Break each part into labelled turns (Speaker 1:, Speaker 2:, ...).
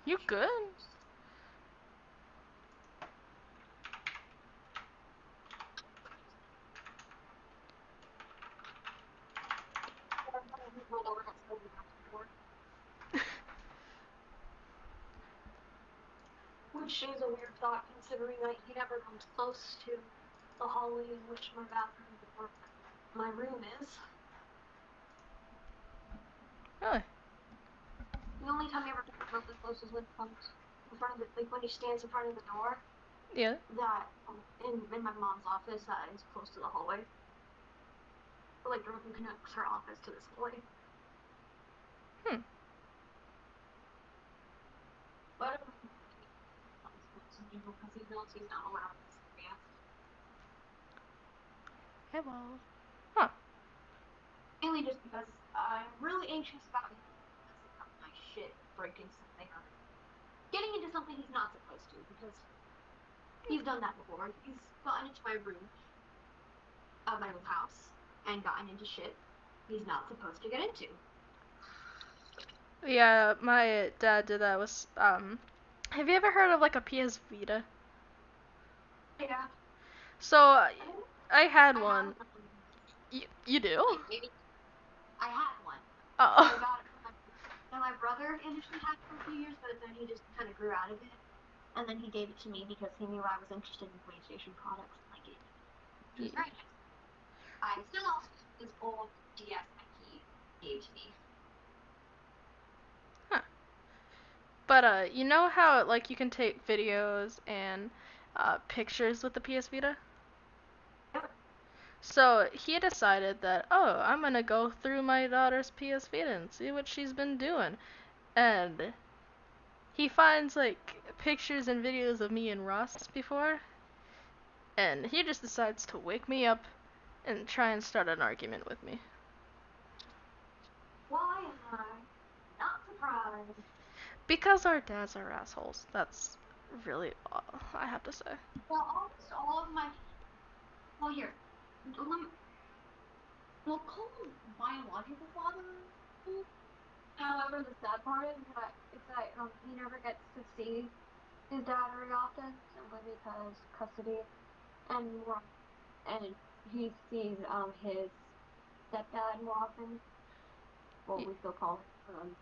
Speaker 1: You good?
Speaker 2: Which is a weird thought, considering that he never comes close to the hallway in which my bathroom or my room is.
Speaker 1: Really?
Speaker 2: The only time he ever comes remotely close is when he comes in front of the, like when he stands in front of the door.
Speaker 1: Yeah.
Speaker 2: That in my mom's office that is close to the hallway. But like directly connects her office to this hallway. But because he knows he's not allowed in this area.
Speaker 1: Hello. Huh.
Speaker 2: Mainly just because I'm really anxious about him messing up my shit, breaking something or getting into something he's not supposed to, because he's done that before. He's gotten into my room of my old house and gotten into shit he's not supposed to get into.
Speaker 1: Yeah, my dad did that with, have you ever heard of like a PS Vita?
Speaker 2: Yeah.
Speaker 1: So, I had
Speaker 2: I
Speaker 1: one.
Speaker 2: have
Speaker 1: You do?
Speaker 2: like maybe I had one.
Speaker 1: Oh.
Speaker 2: I got it from my brother initially had it for a few years, but then he just kind of grew out of it. And then he gave it to me because he knew I was interested in PlayStation products and I gave it. Which was very nice. I still also have this old DS that he gave to me.
Speaker 1: Huh. But, you know how, like, you can take videos and, pictures with the PS Vita?
Speaker 2: Yep.
Speaker 1: So, he decided that, oh, I'm gonna go through my daughter's PS Vita and see what she's been doing. And he finds, like, pictures and videos of me and Ross before, and he just decides to wake me up and try and start an argument with me.
Speaker 2: Why am I not surprised?
Speaker 1: Because our dads are assholes. That's really all I have to say.
Speaker 2: Well, almost all of my here. Well, Cole's biological father. However, the sad part is that he never gets to see his dad very often, simply because custody and he sees his stepdad more often. Well, we still call him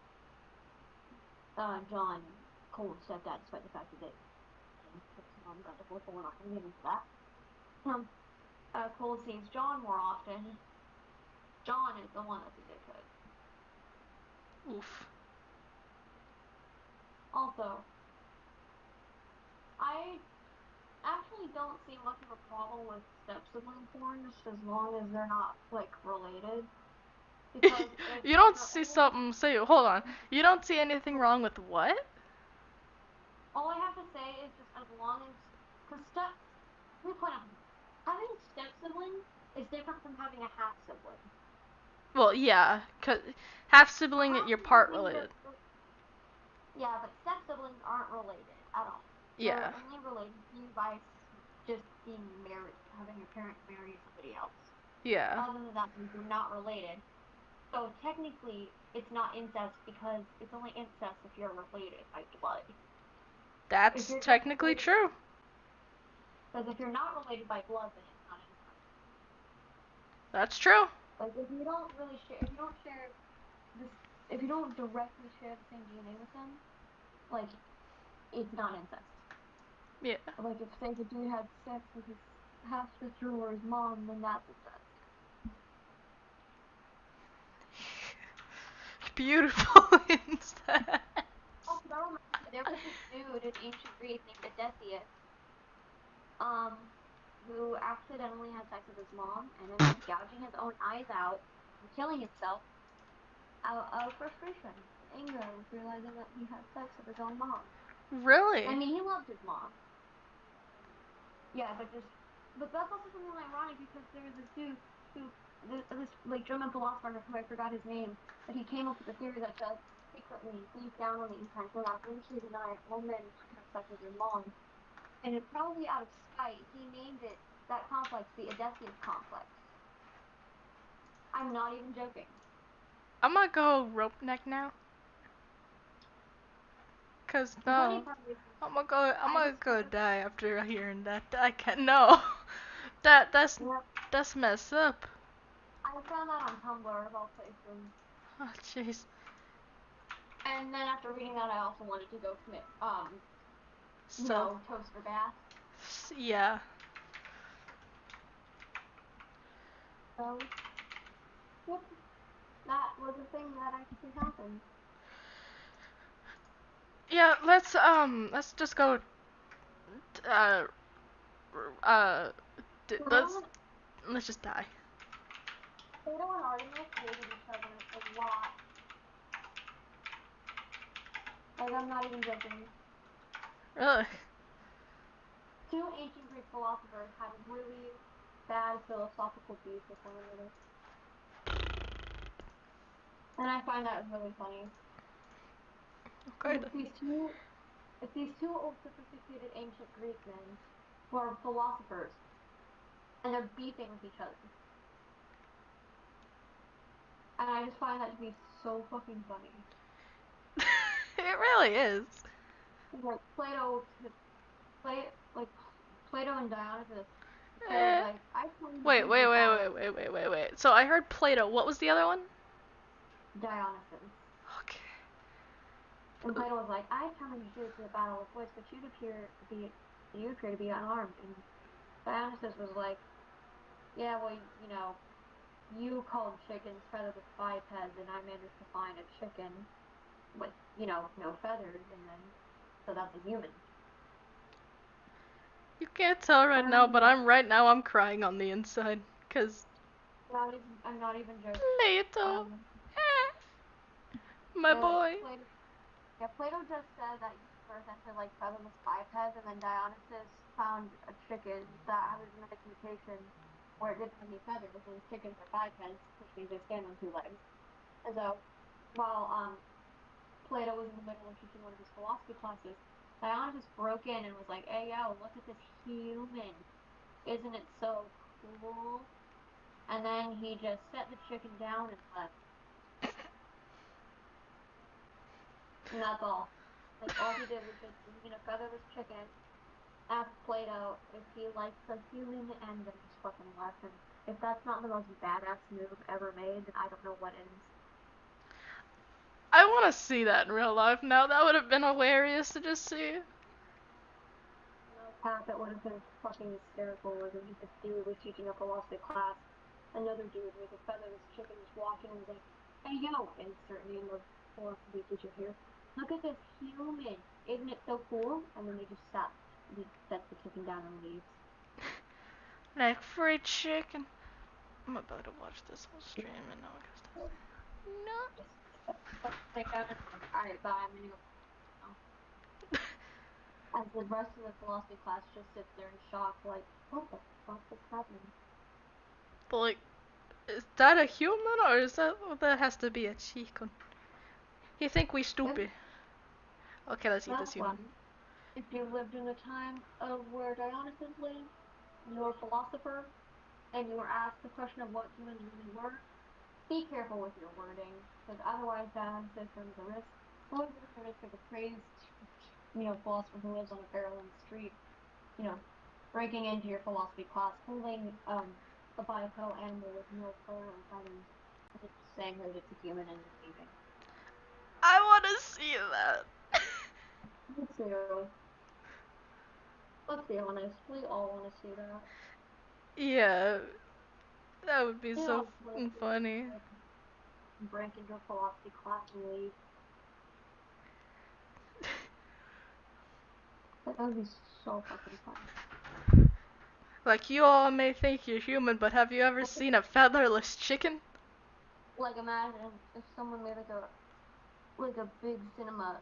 Speaker 2: John Cole's stepdad, despite the fact that his mom got divorced, but we're not going to get into that. Cole sees John more often. John is the one that's a dickhead.
Speaker 1: Oof.
Speaker 2: Also, I actually don't see much of a problem with step-sibling porn, just as long as they're not, like, related. Because
Speaker 1: You don't see something, say, hold on. You don't see anything wrong with what?
Speaker 2: all I have to say is just as long as, because let me point out, having a step-sibling is different from having a half-sibling.
Speaker 1: Well, yeah, 'cause half sibling, you're part related.
Speaker 2: Yeah, but step-siblings aren't related at all.
Speaker 1: Yeah.
Speaker 2: They're only related to you by just being married, having your parent marry somebody else.
Speaker 1: Yeah.
Speaker 2: Other than that, they're not related. So technically, it's not incest because it's only incest if you're related by blood.
Speaker 1: That's technically true.
Speaker 2: Because if you're not related by blood, then it's not incest.
Speaker 1: That's true.
Speaker 2: Like if you don't really share, if you don't directly share the same DNA with them, like it's not incest.
Speaker 1: Yeah.
Speaker 2: Like if say the dude had sex with his half sister or his mom, then that's incest.
Speaker 1: Beautiful incest.
Speaker 2: Oh, there was this dude in ancient Greece named Odysseus, who accidentally had sex with his mom and ended up gouging his own eyes out and killing himself out of frustration. Anger with realizing that he had sex with his own mom.
Speaker 1: Really?
Speaker 2: I mean, he loved his mom. Yeah, but that's also something ironic because there was this dude this like German philosopher who I forgot his name, but he came up with a theory that said secretly, deep down on the inside, will absolutely deny all men should have sex with their mom. And it probably out of spite, he named that complex the Odysseus complex. I'm not even joking.
Speaker 1: I'm gonna go rope neck now. Cause
Speaker 2: The funny
Speaker 1: no,
Speaker 2: part is,
Speaker 1: I'm
Speaker 2: I
Speaker 1: gonna
Speaker 2: just
Speaker 1: go die after hearing that. I can't. No, that
Speaker 2: yeah,
Speaker 1: that's messed up.
Speaker 2: I found that on Tumblr of all places.
Speaker 1: Oh jeez.
Speaker 2: And then after reading that, I also wanted to go commit,
Speaker 1: So
Speaker 2: toaster bath.
Speaker 1: yeah.
Speaker 2: So, yep, that was a thing that actually happened.
Speaker 1: Yeah, let's just go. Uh, uh,
Speaker 2: Plato
Speaker 1: let's just die.
Speaker 2: and Artemis hated each other a lot. Like, I'm not even joking.
Speaker 1: Really?
Speaker 2: Two ancient Greek philosophers had a really bad philosophical beef with one another. And I find that really funny.
Speaker 1: Okay.
Speaker 2: It's these two old sophisticated ancient Greek men who are philosophers, and they're beefing with each other. And I just find that to be so fucking funny.
Speaker 1: It really is.
Speaker 2: Like Plato and Dionysus. Plato's
Speaker 1: Eh.
Speaker 2: like, I claim to
Speaker 1: Wait,
Speaker 2: be
Speaker 1: wait,
Speaker 2: the
Speaker 1: wait,
Speaker 2: father
Speaker 1: wait,
Speaker 2: of
Speaker 1: wait, wait, wait, wait. So I heard Plato. What was the other one?
Speaker 2: Dionysus.
Speaker 1: Okay.
Speaker 2: And Plato was like, I challenge you to a battle of wits, but you appear to be unarmed. And Dionysus was like, yeah, well, you called chickens featherless bipeds, and I managed to find a chicken with, no feathers, and then, so that's a human.
Speaker 1: You can't tell right
Speaker 2: And
Speaker 1: now, but I'm crying on the inside. Cause
Speaker 2: I'm not even joking.
Speaker 1: Plato, my boy.
Speaker 2: Plato just said that we're essentially like featherless bipeds, and then Dionysus found a chicken that had a genetic mutation where it didn't have any feathers, and chickens are bipeds, which means they stand on two legs. And so, while Plato was in the middle of teaching one of his philosophy classes, Dionysus broke in and was like, "Hey, yo, look at this human! Isn't it so cool?" And then he just set the chicken down and left. And that's all. Like, all he did was just featherless chicken, asked Plato if he likes a human, and then just fucking left him. If that's not the most badass move ever made, then I don't know what is.
Speaker 1: I want to see that in real life now. That would have been hilarious to just see.
Speaker 2: No cap, it would have been fucking hysterical. Was if this dude was teaching a philosophy class, another dude with a featherless chicken just walked in and was like, "Hey yo," insert name of philosophy teacher here. "Look at this human! Isn't it so cool?" And then he sets the chicken down and leaves.
Speaker 1: Like free chicken. I'm about to watch this whole stream and now I gotta stop. No.
Speaker 2: Alright, bye. I'm gonna go now. As the rest of the philosophy class just sits there in shock, like, what the fuck is happening?
Speaker 1: But like, is that a human or is that has to be a chicken? You think we stupid? Okay, let's eat this
Speaker 2: That's
Speaker 1: human.
Speaker 2: one. If you lived in a time of where Dionysus lived, and you were a philosopher, and you were asked the question of what humans really were, be careful with your wording, because otherwise Dionysus runs the risk. Always runs the risk of a crazed, philosopher who lives on a barrel in the street, breaking into your philosophy class, holding a bipedal animal with no fur or feathers, and just saying that it's a human and then leaving.
Speaker 1: I want to see that.
Speaker 2: Me too. Let's be honest, we all want to see that.
Speaker 1: Yeah, that would be so funny.
Speaker 2: Break into a philosophy class and leave. That would be so fucking funny.
Speaker 1: Like, you all may think you're human, but have you ever seen a featherless chicken?
Speaker 2: Like, imagine if someone made like a big cinema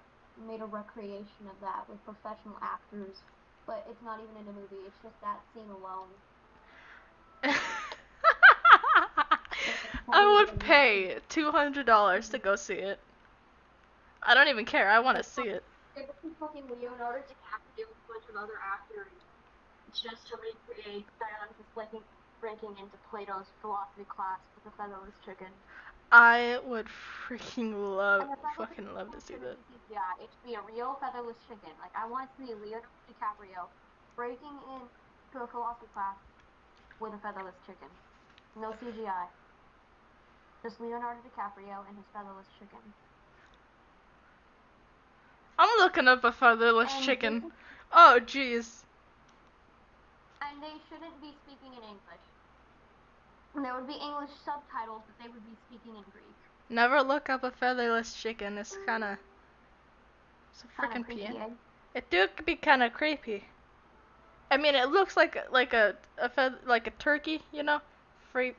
Speaker 2: made a recreation of that with professional actors, but it's not even in a movie, it's just that scene alone.
Speaker 1: I would pay $200 to go see it. I don't even care. I want to see it.
Speaker 2: It would be fucking Leonardo DiCaprio with a bunch of other actors just to recreate Dionysus breaking into Plato's philosophy class with a featherless chicken.
Speaker 1: I would freaking
Speaker 2: And the featherless
Speaker 1: fucking love
Speaker 2: chicken
Speaker 1: to see
Speaker 2: shouldn't
Speaker 1: that.
Speaker 2: be CGI. It should be a real featherless chicken. Like, I want to see Leonardo DiCaprio breaking into a philosophy class with a featherless chicken. No CGI. Just Leonardo DiCaprio and his featherless chicken.
Speaker 1: I'm looking up a featherless
Speaker 2: And
Speaker 1: chicken. Oh, jeez.
Speaker 2: And they shouldn't be speaking in English. And there would be English subtitles, but they would be speaking in Greek.
Speaker 1: Never look up a featherless chicken. It's kinda... It's a freaking
Speaker 2: creepy,
Speaker 1: peon.
Speaker 2: eh?
Speaker 1: It do be kinda creepy. I mean, it looks like a turkey, you know? Free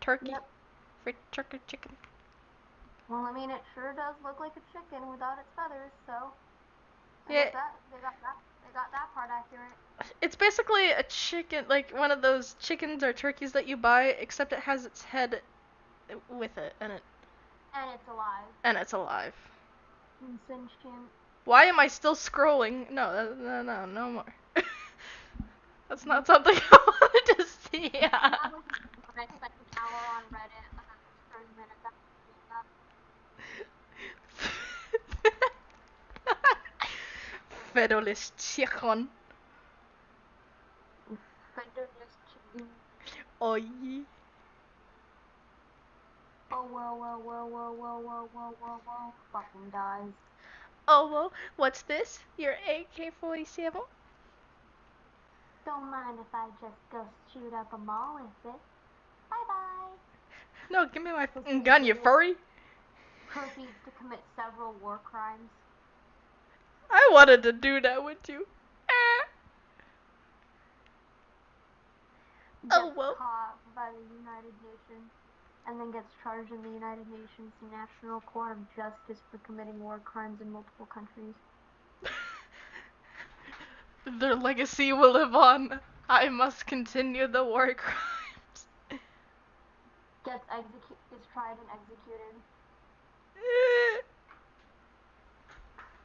Speaker 1: turkey.
Speaker 2: Yep.
Speaker 1: Free turkey chicken.
Speaker 2: Well, I mean, it sure does look like a chicken without its feathers, so I
Speaker 1: Yeah.
Speaker 2: guess they got that part accurate.
Speaker 1: It's basically a chicken, like one of those chickens or turkeys that you buy, except it has its head with it, and
Speaker 2: it's alive.
Speaker 1: And it's alive.
Speaker 2: And sentient.
Speaker 1: Why am I still scrolling? No more. That's not something I wanted to see.
Speaker 2: I spent an hour on Reddit, and then 30 minutes after doing that.
Speaker 1: Featherless chicken.
Speaker 2: Featherless chicken.
Speaker 1: Oh yeah.
Speaker 2: Oh, whoa. Fucking dies.
Speaker 1: Oh well, what's this? Your AK-47?
Speaker 2: Don't mind if I just go shoot up a mall with it. Bye-bye.
Speaker 1: No, give me my fucking gun, you furry.
Speaker 2: Proceeds to commit several war crimes.
Speaker 1: I wanted to do that with you. Oh well.
Speaker 2: Gets caught by the United Nations and then gets charged in the United Nations National Court of Justice for committing war crimes in multiple countries.
Speaker 1: Their legacy will live on. I must continue the war crimes.
Speaker 2: Gets tried and executed.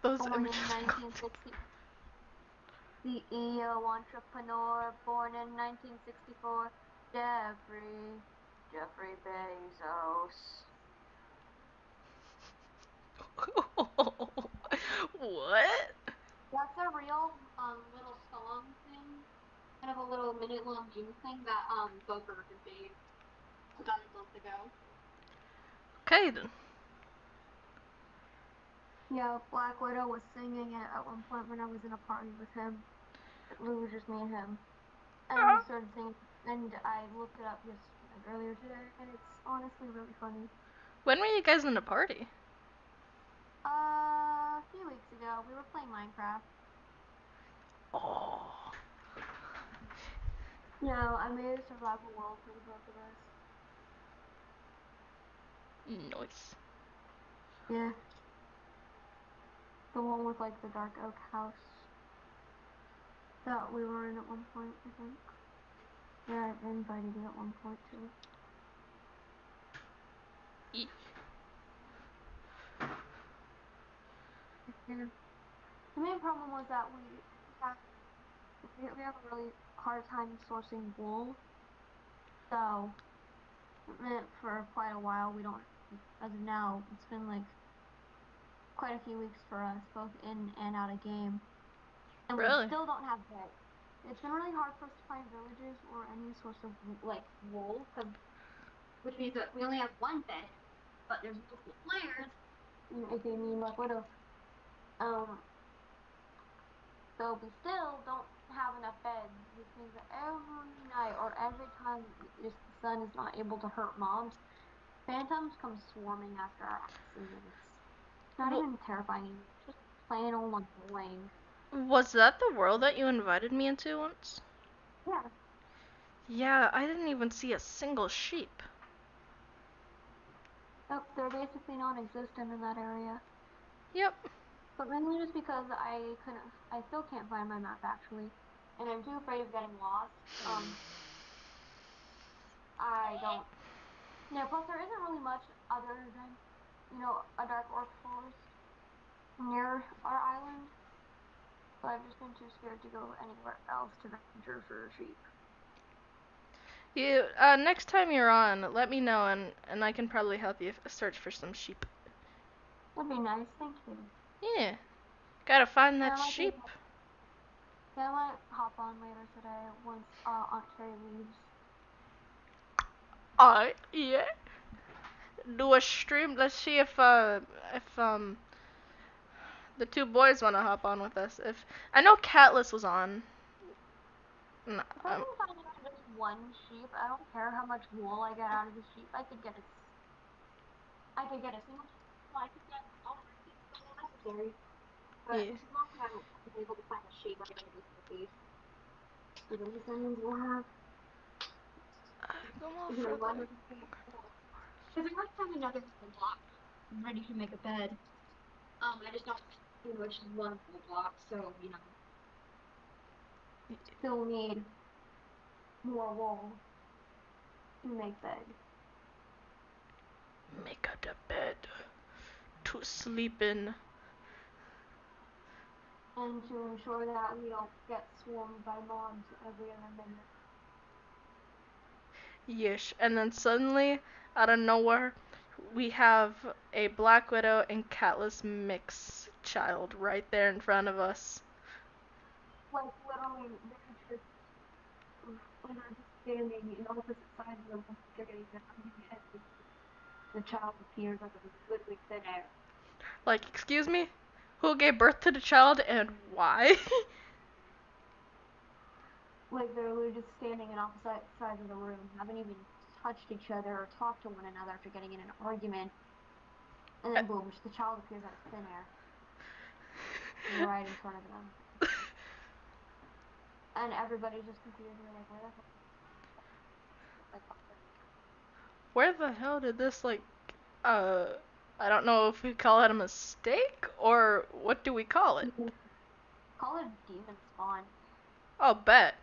Speaker 1: Those
Speaker 2: Born
Speaker 1: images
Speaker 2: in 1960. The EO entrepreneur, born in 1964, Jeffrey Bezos.
Speaker 1: What?
Speaker 2: That's a real little song thing, kind of a little minute-long meme thing that Bo Burnham made about a month ago.
Speaker 1: Okay then.
Speaker 2: Yeah, Black Widow was singing it at one point when I was in a party with him. It was just me and him. And he started singing, and I looked it up just earlier today, and it's honestly really funny.
Speaker 1: When were you guys in a party?
Speaker 2: A few weeks ago, we were playing Minecraft.
Speaker 1: Oh.
Speaker 2: No, I made a survival world for the both of us.
Speaker 1: Nice.
Speaker 2: Yeah. The one with like the dark oak house that we were in at one point, I think. Yeah, I invited you at one point too.
Speaker 1: Eek.
Speaker 2: Yeah. The main problem was that we have a really hard time sourcing wool. So for quite a while we don't, as of now, it's been like quite a few weeks for us, both in and out of game. And
Speaker 1: Really?
Speaker 2: we still don't have beds. It's been really hard for us to find villages or any source of like wool, which means that we only have one bed, but there's multiple players. Okay, me and Black Widow. So we still don't have enough beds, which means that every night or every time the sun is not able to hurt mobs, phantoms come swarming after our asses, and it's not even terrifying anymore. It's just plain old annoying.
Speaker 1: Was that the world that you invited me into once?
Speaker 2: Yeah.
Speaker 1: Yeah, I didn't even see a single sheep.
Speaker 2: Nope, they're basically non-existent in that area.
Speaker 1: Yep.
Speaker 2: But mainly just because I still can't find my map actually, and I'm too afraid of getting lost. I don't. Yeah, plus there isn't really much other than, a dark oak forest near our island. So I've just been too scared to go anywhere else to venture for sheep.
Speaker 1: You next time you're on, let me know and I can probably help you search for some sheep.
Speaker 2: That'd be nice, thank you.
Speaker 1: Yeah. Gotta find that
Speaker 2: Yeah,
Speaker 1: sheep.
Speaker 2: I might hop on later today once Aunt Carrie leaves.
Speaker 1: Alright, yeah. Do a stream. Let's see if the two boys wanna hop on with us. If I know Catless was on. No,
Speaker 2: If I can find even just one sheep, I don't care how much wool I get out of the sheep. I could get a single sheep. Well, I could get all the sheep necessary. But
Speaker 1: yeah.
Speaker 2: as long as I'm able to find a sheep, I'm gonna do some beef. So the descendants will have.
Speaker 1: Come on
Speaker 2: You
Speaker 1: for
Speaker 2: know,
Speaker 1: the.
Speaker 2: one because I might have another full block ready to make a bed. I just don't, it's just one full block, so still need more wool to make bed.
Speaker 1: Make a the bed to sleep in.
Speaker 2: And to ensure that we don't get swarmed by mobs every other minute.
Speaker 1: Yes, and then suddenly, out of nowhere, we have a Black Widow and Catless mix child right there in front of us.
Speaker 2: Like literally, they're just standing in opposite sides of the room. They're getting the head. The child appears out of completely thin air.
Speaker 1: Like, excuse me? Who gave birth to the child and why?
Speaker 2: Like they're literally just standing in opposite sides of the room, haven't even touched each other or talked to one another after getting in an argument. And then boom, the child appears out of thin air. Right in front of them. And everybody's just confused and like, where the hell? Like,
Speaker 1: Where the hell did this, like, uh, I don't know if we call it a mistake or what do we call it?
Speaker 2: call it demon spawn.
Speaker 1: Oh, bet.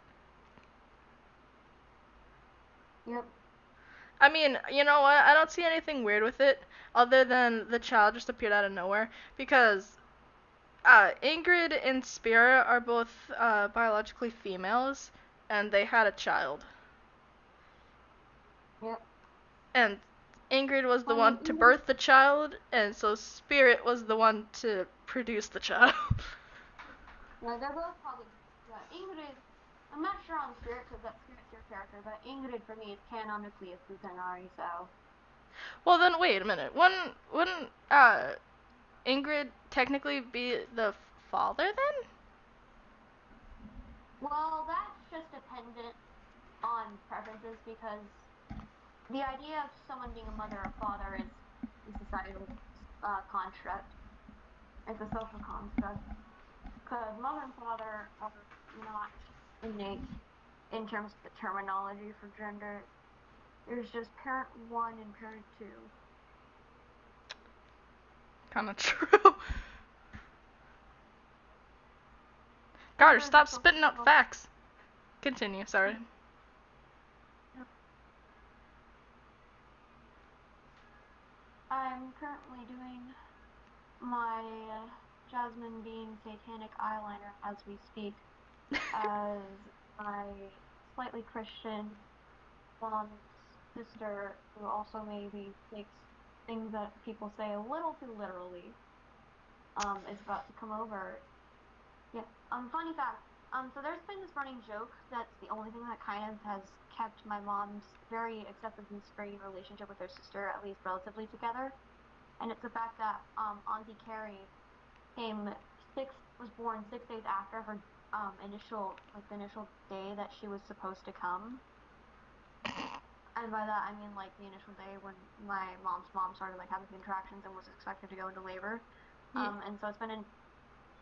Speaker 2: Yep.
Speaker 1: I mean, you know what? I don't see anything weird with it other than the child just appeared out of nowhere because Ingrid and Spirit are both biologically females and they had a child.
Speaker 2: Yep.
Speaker 1: And Ingrid was the
Speaker 2: I mean,
Speaker 1: one to birth the child, and so Spirit was the one to produce the child.
Speaker 2: yeah, they're both probably. Yeah, Ingrid. I'm not sure on Spirit because that Spirit's your character, but Ingrid for me is canonically a Kusanari, so.
Speaker 1: Well, then wait a minute. Wouldn't Ingrid technically be the father then?
Speaker 2: Well, that's just dependent on preferences because the idea of someone being a mother or father is a societal construct. It's a social construct. Because mother and father are not innate in terms of the terminology for gender. There's just parent one and parent two.
Speaker 1: Kind of true. Carter,
Speaker 2: Gender is a
Speaker 1: stop
Speaker 2: social
Speaker 1: spitting out
Speaker 2: construct.
Speaker 1: facts. Continue, sorry.
Speaker 2: I'm currently doing my Jasmine Bean satanic eyeliner as we speak, as my slightly Christian mom's sister, who also maybe takes things that people say a little too literally, is about to come over. Yeah. Funny fact. So there's been this running joke that's the only thing that kind of has kept my mom's very excessively strained relationship with her sister at least relatively together, and it's the fact that Auntie Carrie was born 6 days after her the initial day that she was supposed to come. And by that I mean like the initial day when my mom's mom started like having contractions and was expected to go into labor.
Speaker 1: Yeah.
Speaker 2: And so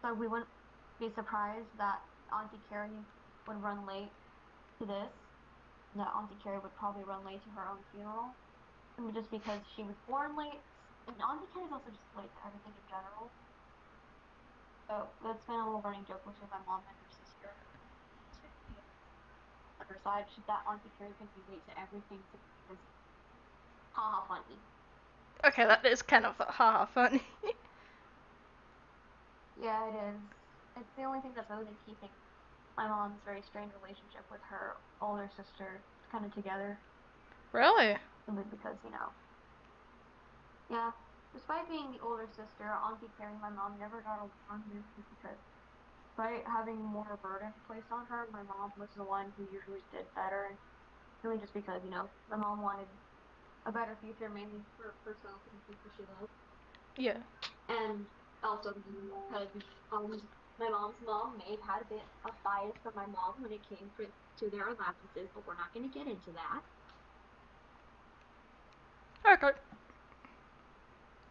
Speaker 2: so we wouldn't be surprised that Auntie Carrie would run late to this. That Auntie Carrie would probably run late to her own funeral, just because she was born late. And Auntie Carrie's also just late to everything in general. So that's been a little running joke between my mom and her sister. On her side, that Auntie Carrie's gonna be late to everything because haha funny.
Speaker 1: Okay, that is kind of haha funny.
Speaker 2: Yeah, it is. It's the only thing that's really been keeping my mom's very strained relationship with her older sister kind of together.
Speaker 1: Really?
Speaker 2: Simply because, yeah. Despite being the older sister, Auntie Carrie and my mom never got along just because, despite having more burden placed on her, my mom was the one who usually did better. And really just because, my mom wanted a better future mainly for herself and the people she loved.
Speaker 1: Yeah.
Speaker 2: And also because my mom's mom may have had a bit of bias from my mom when it came to their allowances, but we're not going to get into that.
Speaker 1: Okay.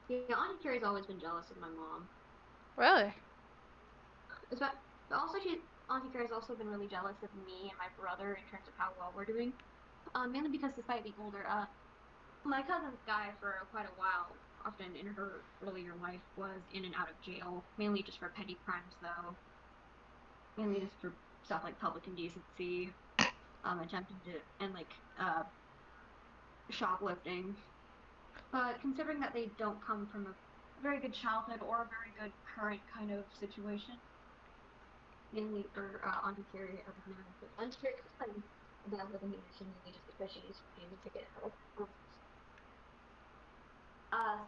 Speaker 2: Yeah, Auntie Carrie's always been jealous of my mom.
Speaker 1: Really?
Speaker 2: But also, Auntie Carrie's also been really jealous of me and my brother in terms of how well we're doing. Mainly because despite being older, my cousin Sky for quite a while, often in her earlier life, was in and out of jail, mainly just for petty crimes though. Mainly just for stuff like public indecency, attempting to, and shoplifting. But considering that they don't come from a very good childhood or a very good current kind of situation, mainly for Auntie Carrie as of now. But Auntie Carrie is playing about living in mission mainly just because she's able to get help.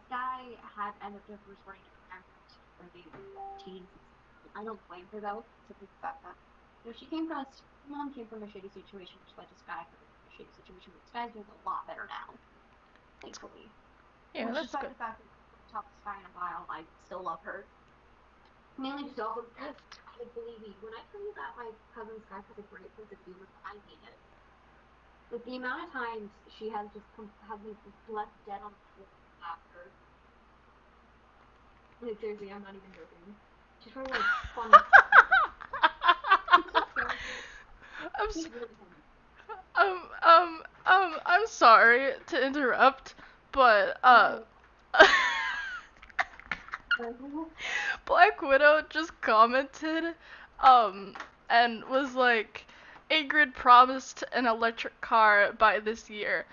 Speaker 2: Sky had ended up resorting to crime for the teens. I don't blame her though, simply the fact that mom came from a shady situation, which led to Sky coming from a shady situation. But Sky's doing a lot better now, thankfully.
Speaker 1: Yeah,
Speaker 2: Which,
Speaker 1: that's
Speaker 2: despite
Speaker 1: good.
Speaker 2: the fact that I haven't talked to Sky in a while, I still love her. Mainly just also because, believe me, when I tell you that my cousin Sky has a great sense of humor, I mean it. Like, the amount of times she has just had me left dead on the floor after. Like, seriously, I'm not even joking. She's probably like funny.
Speaker 1: I'm
Speaker 2: She's
Speaker 1: s-
Speaker 2: really funny.
Speaker 1: I'm sorry to interrupt, but Black Widow just commented, um, and was like, Ingrid promised an electric car by this year.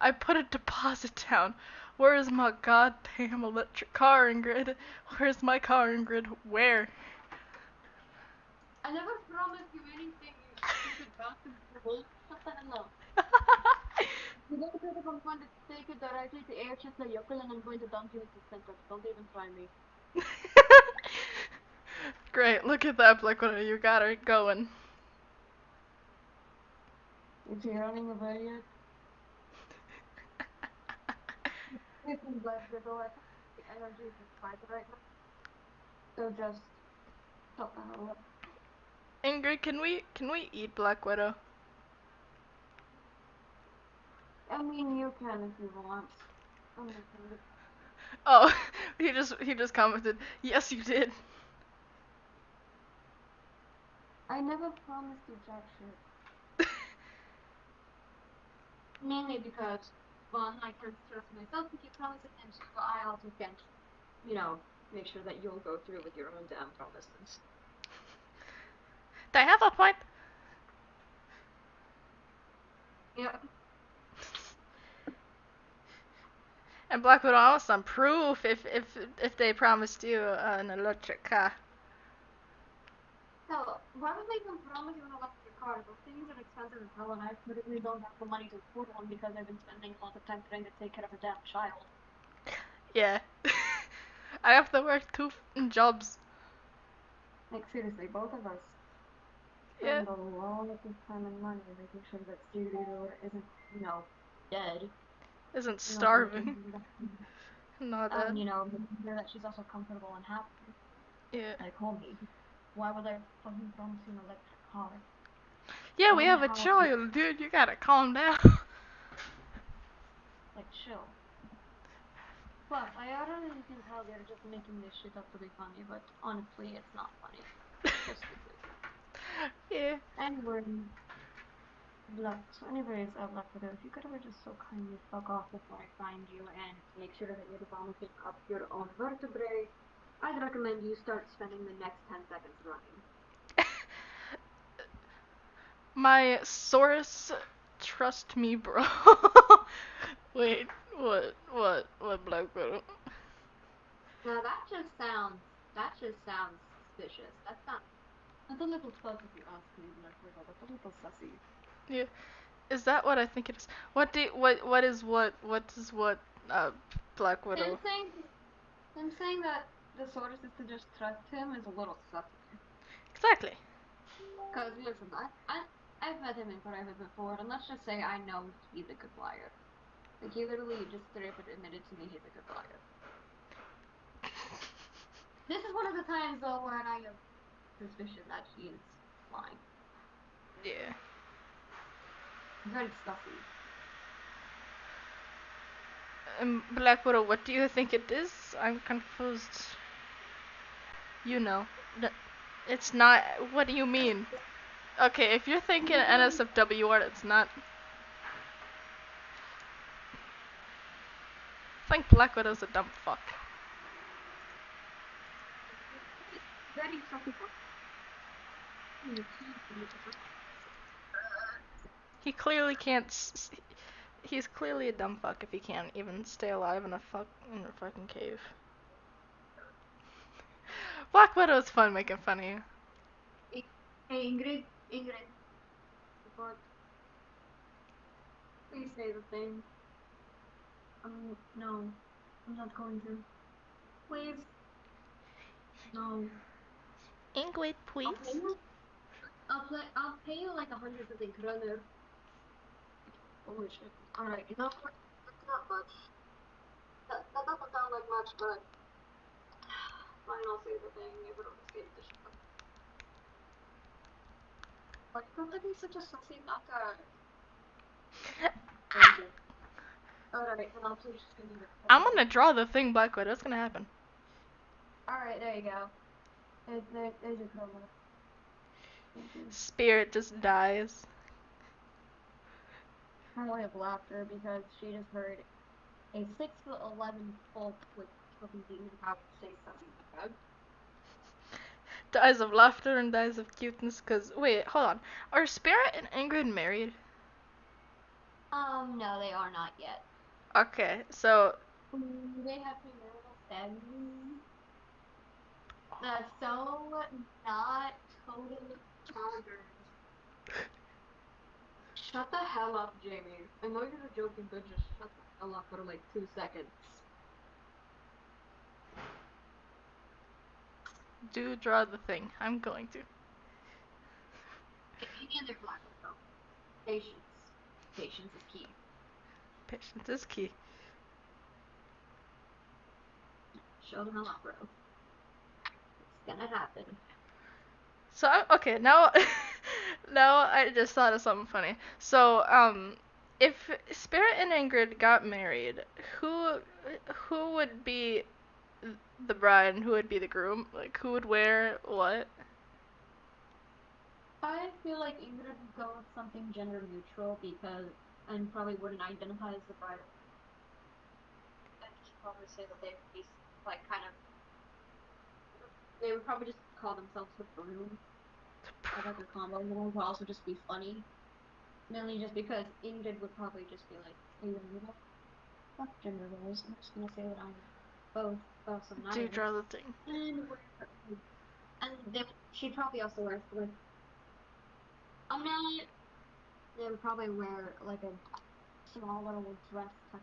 Speaker 1: I put a deposit down. Where is my goddamn electric car, Ingrid? Where's my car, Ingrid? Where?
Speaker 2: I never promised you anything, you stupid bastard. Shut the hell up. You don't think if I'm going to take you directly to Air Cheslayokul and I'm going to dump you into center. Don't even try me.
Speaker 1: Great, look at that, Black Widow. You got her going.
Speaker 2: Is he running away yet? Listen, Black Widow, I think the energy is required right now. So just shut the hell up.
Speaker 1: Ingrid, can we eat Black Widow?
Speaker 2: I mean, you can if you want. I'm gonna tell it.
Speaker 1: Oh, he just commented, yes you did.
Speaker 2: I never promised you jack shit. Mainly because, one, I can't trust myself to keep promises, and two, I also can't, make sure that you'll go through with your own damn promises.
Speaker 1: They have a point.
Speaker 2: Yeah.
Speaker 1: And Black Widow, I want some proof if they promised you an electric car.
Speaker 2: So, why would they even promise you an electric car? Those things are expensive as hell, and I literally don't have the money to afford one because I've been spending a lot of time trying to take care of a damn child.
Speaker 1: Yeah. I have to work two jobs.
Speaker 2: Like, seriously, both of us
Speaker 1: Yeah.
Speaker 2: spend a lot of time and money making sure that Studio isn't, dead.
Speaker 1: Isn't
Speaker 2: And also making
Speaker 1: starving.
Speaker 2: sure that,
Speaker 1: Not that.
Speaker 2: making sure that she's also comfortable and happy.
Speaker 1: Yeah.
Speaker 2: Like, homie, why would I fucking promise you an electric car?
Speaker 1: Yeah, we
Speaker 2: One,
Speaker 1: have a
Speaker 2: how,
Speaker 1: child, dude. You gotta calm down.
Speaker 2: like, chill. Plus, I already can tell they're just making this shit up to be funny, but honestly, it's not funny. It's just stupid.
Speaker 1: Yeah.
Speaker 2: Anyway, Black Widow, if you could ever just so kindly fuck off before I find you and make sure that you're vomiting up your own vertebrae, I'd recommend you start spending the next 10 seconds running.
Speaker 1: My source, trust me, bro. Wait, what, Black Widow?
Speaker 2: Now that just sounds suspicious. That's a little sus if you ask me, Black Widow. That's a little sussy.
Speaker 1: Yeah. Is that what I think it is? What is Black
Speaker 2: Him
Speaker 1: Widow?
Speaker 2: saying him saying that the sword is to just trust him is a little suspect.
Speaker 1: Exactly.
Speaker 2: Cause listen, I've met him in private before, and let's just say I know he's a good liar. Like he literally just straight up admitted to me he's a good liar. This is one of the times though when I have suspicion that he is lying.
Speaker 1: Yeah.
Speaker 2: Very stuffy.
Speaker 1: Black Widow, what do you think it is? I'm confused. You know. It's not. What do you mean? Okay, if you're thinking NSFW art, it's not. I think Black Widow's a dumb fuck.
Speaker 2: Very stuffy.
Speaker 1: He clearly can't. He's clearly a dumb fuck if he can't even stay alive in a fucking cave. Black Widow's fun making fun of you.
Speaker 2: Hey Ingrid, before please say the thing. No, I'm not going to. Please, no.
Speaker 1: Ingrid, please.
Speaker 2: I'll pay you like 100 something kroner. Holy shit. Alright, you know what? That's not much. That doesn't sound like much, but fine, I'll say the thing if it'll just get the shit. Like, don't let me such a sussy knocker. Thank you. Alright, then I'll please just give me the.
Speaker 1: I'm gonna draw the thing, Black Widow. What's gonna happen?
Speaker 2: Alright, there you go. There's your kroner.
Speaker 1: Spirit just dies.
Speaker 2: Probably of laughter because she just heard a 6'11" folk with fucking demon power say something bad.
Speaker 1: Dies of laughter and dies of cuteness. Cause wait, hold on. Are Spirit and Ingrid married?
Speaker 2: No, they are not yet.
Speaker 1: Okay, so
Speaker 2: They have premarital sex. That's so not totally bonkers. Shut the hell up, Jamie. I know you're joking, but just shut the hell up for like 2 seconds.
Speaker 1: do draw the thing. I'm going to.
Speaker 2: Maybe they're black though. Patience. Patience is key.
Speaker 1: Patience is key.
Speaker 2: Show them a lot, bro. It's gonna happen.
Speaker 1: So okay, now now I just thought of something funny. So if Spirit and Ingrid got married, who would be the bride and who would be the groom? Like who would wear what?
Speaker 2: I feel like Ingrid would go with something gender neutral because, and probably wouldn't identify as the bride. And she'd probably say that they'd be like kind of. They would probably just call themselves the broom. As like a combo move, would also just be funny. Mainly just because Ingrid would probably just be like, hey, you know, fuck gender roles. I'm just gonna say that I'm both awesome and
Speaker 1: Do
Speaker 2: iron.
Speaker 1: draw the thing.
Speaker 2: And she'd probably also wear like I'm not. They would probably wear like a small little dress tux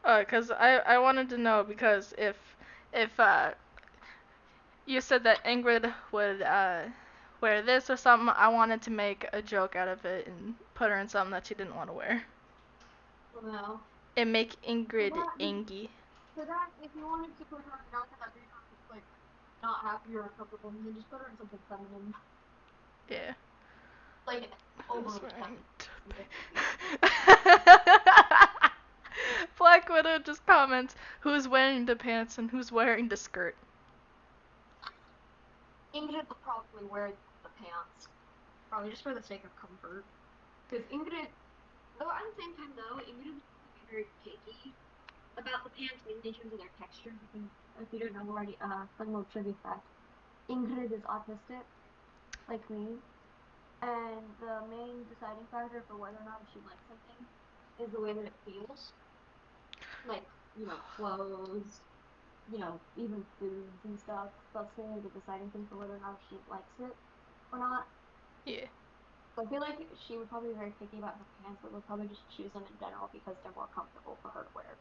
Speaker 2: combo.
Speaker 1: Cause I wanted to know because if you said that Ingrid would wear this or something, I wanted to make a joke out of it and put her in something that she didn't want to wear.
Speaker 2: Well,
Speaker 1: And make Ingrid Ingy.
Speaker 2: for that, if you wanted to put her in outfit that made her like not happy or uncomfortable, then just put her in something feminine,
Speaker 1: Yeah.
Speaker 2: like
Speaker 1: Who's
Speaker 2: overly
Speaker 1: wearing
Speaker 2: feminine.
Speaker 1: Black Widow just comments who's wearing the pants and who's wearing the skirt.
Speaker 2: Ingrid would probably wear the pants, probably just for the sake of comfort. Because Ingrid, though at the same time though, Ingrid would be very picky about the pants, mainly in terms of their texture. Because if you don't know already, fun little trivia fact: Ingrid is autistic, like me, and the main deciding factor for whether or not she likes something is the way that it feels. Like, you know, clothes, you know, even foods and stuff. That's really the deciding thing for whether or not she likes it or not.
Speaker 1: Yeah.
Speaker 2: So I feel like she would probably be very picky about her pants, but would probably just choose them in general because they're more comfortable for her to wear.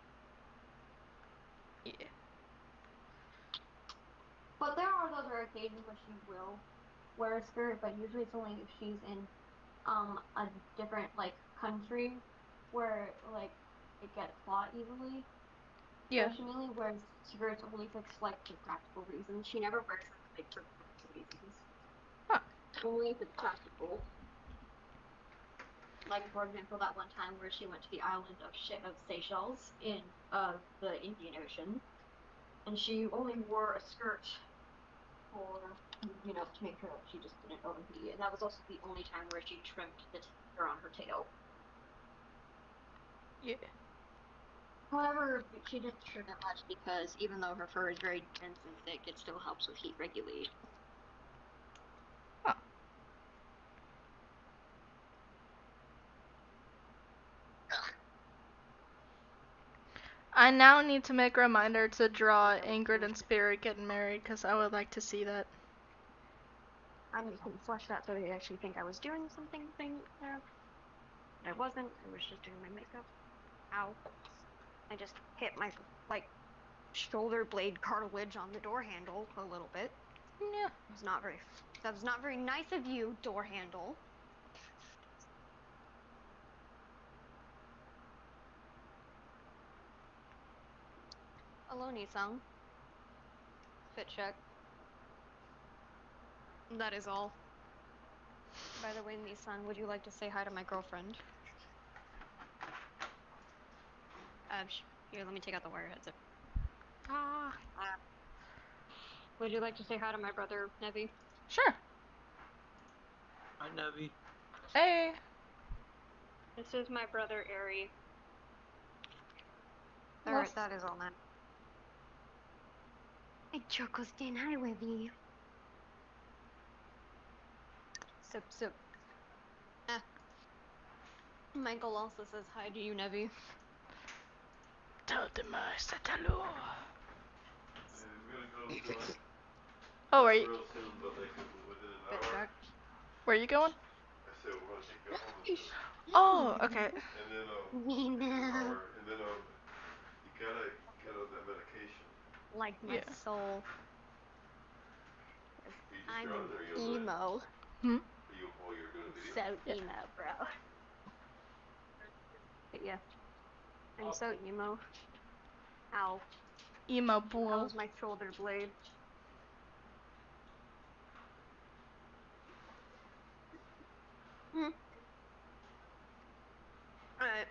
Speaker 1: Yeah.
Speaker 2: But there are those rare occasions where she will wear a skirt, but usually it's only if she's in a different like country where like it gets hot easily.
Speaker 1: Yeah.
Speaker 2: So she mainly wears skirts only for like for practical reasons. She never wears them like for practical reasons.
Speaker 1: Huh.
Speaker 2: Only if it's practical. Like for example, that one time where she went to the island of Seychelles in the Indian Ocean, and she only wore a skirt for to make sure that she just didn't overheat. And that was also the only time where she trimmed the hair on her tail.
Speaker 1: Yeah.
Speaker 2: However, she didn't trim it much because even though her fur is very dense and thick, it still helps with heat regulation.
Speaker 1: Huh. I now need to make a reminder to draw Ingrid and Spirit getting married because I would like to see that.
Speaker 2: I'm just going to flush that so they actually think I was doing something there. I wasn't. I was just doing my makeup. Ow. I just hit my, like, shoulder blade cartilage on the door handle a little bit.
Speaker 1: Yeah.
Speaker 2: That was not very nice of you, door handle. Hello, Nissan. Fit check. That is all. By the way, Nissan, would you like to say hi to my girlfriend? Here, let me take out the wire headset.
Speaker 1: Ah.
Speaker 2: Would you like to say hi to my brother, Nevi?
Speaker 1: Sure.
Speaker 3: Hi, Nevi.
Speaker 1: Hey.
Speaker 2: This is my brother, Ari. Alright, that is all, man. Hey, Choco, stand hi with me. Sip. Michael also says hi to you, Nevi.
Speaker 1: Oh, are you?
Speaker 3: Real soon, but like within an
Speaker 2: Fit
Speaker 3: hour.
Speaker 2: check.
Speaker 1: Where are you going?
Speaker 3: I said we're gonna take you home soon.
Speaker 1: Oh, okay.
Speaker 3: And then
Speaker 2: Nina.
Speaker 3: and then you gotta get on that medication.
Speaker 2: Like my
Speaker 1: Yeah.
Speaker 2: soul.
Speaker 3: You just
Speaker 2: I'm
Speaker 3: drunk
Speaker 2: an
Speaker 3: or you're
Speaker 2: emo.
Speaker 1: Hmm.
Speaker 3: you're doing a video?
Speaker 2: So
Speaker 1: Yeah.
Speaker 2: emo, bro. But yeah. I'm so emo. Ow.
Speaker 1: Emo
Speaker 2: That
Speaker 1: boy.
Speaker 2: was my shoulder blade. Alright.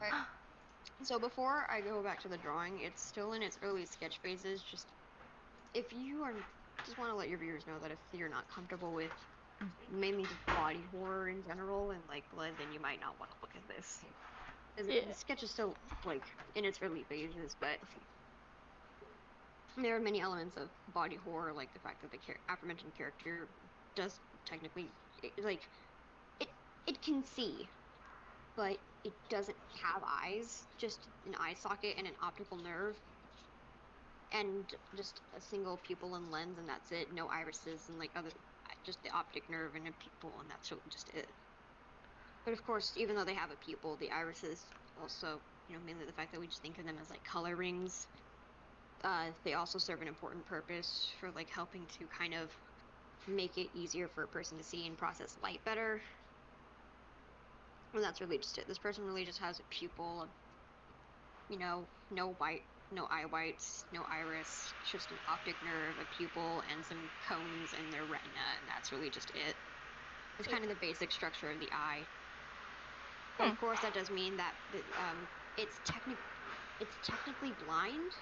Speaker 2: Alright. So before I go back to the drawing, it's still in its early sketch phases. Just if you are, just want to let your viewers know that if you're not comfortable with mainly just body horror in general and like blood, then you might not want to look at this.
Speaker 1: Yeah.
Speaker 2: The sketch is still like in its early phases, but there are many elements of body horror, like the fact that the aforementioned character does technically it can see, but it doesn't have eyes, just an eye socket and an optical nerve, and just a single pupil and lens, and that's it. No irises and like other, just the optic nerve and a pupil, and that's really just it. But of course, even though they have a pupil, the irises also, mainly the fact that we just think of them as like color rings. They also serve an important purpose for like helping to kind of make it easier for a person to see and process light better. And that's really just it. This person really just has a pupil, no eye whites, no iris, just an optic nerve, a pupil, and some cones in their retina, and that's really just it. It's kind of the basic structure of the eye. But of course, that does mean that it's technically blind.